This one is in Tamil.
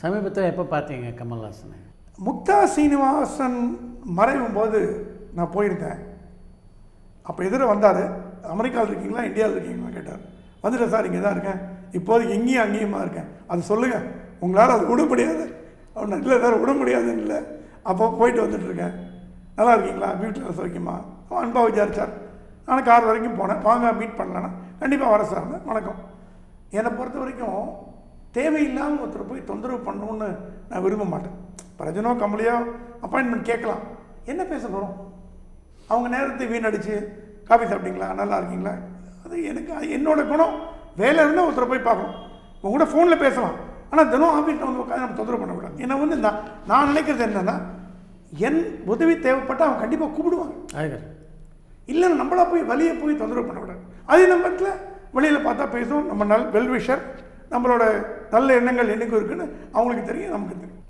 சமீபத்தில் எப்போ பார்த்தீங்க கமல்ஹாசனை? முக்தா சீனிவாசன் மறைவும் போது நான் போயிருந்தேன். அப்போ எதிர வந்தார். அமெரிக்காவில் இருக்கீங்களா இந்தியாவில் இருக்கீங்களா கேட்டார். வந்துட்டேன் சார், இங்கே தான் இருக்கேன், இப்போதைக்கு இங்கேயும் அங்கேயுமா இருக்கேன். அது சொல்லுங்கள், உங்களால் அது விட முடியாது. அவன் இல்லை சார் விட முடியாதுன்னு இல்லை, அப்போ போயிட்டு வந்துட்டுருக்கேன். நல்லா இருக்கீங்களா, வீட்டில் சௌக்கியமா? அவன் அன்பாக விசாரிச்சார். நான் கார் வரைக்கும் போனேன். வாங்க மீட் பண்ணலன்னா கண்டிப்பாக வர சார். வணக்கம். என்னை பொறுத்த வரைக்கும் தேவையில்லாமல் ஒருத்தர் போய் தொந்தரவு பண்ணணுன்னு நான் விரும்ப மாட்டேன். பிரஜனோ கம்பளியோ அப்பாயின்மெண்ட் கேட்கலாம், என்ன பேச போகிறோம்? அவங்க நேரத்தை வீணடிச்சு காஃபி சாப்பிட்டீங்களா, நல்லா இருக்கீங்களா, அது எனக்கு என்னோட குணம். வேலை இருந்தால் ஒருத்தரை போய் பார்க்கணும். உங்க கூட ஃபோனில் பேசலாம், ஆனால் தினம் ஆஃபீஸில் வந்து உட்காந்து நம்ம தொந்தரவு பண்ணக்கூடாது. என்னை வந்து நான் நினைக்கிறது என்னென்னா, என் உதவி தேவைப்பட்டால் அவன் கண்டிப்பாக கூப்பிடுவாங்க. இல்லைன்னா நம்மளா போய் வழியை போய் தொந்தரவு பண்ணக்கூடாது. அதே நம்பத்தில் வெளியில் பார்த்தா பேசும், நம்ம வெல்விஷர், நம்மளோட நல்ல எண்ணங்கள் என்னைக்கும் இருக்குன்னு அவங்களுக்கு தெரியும், நமக்கு தெரியும்.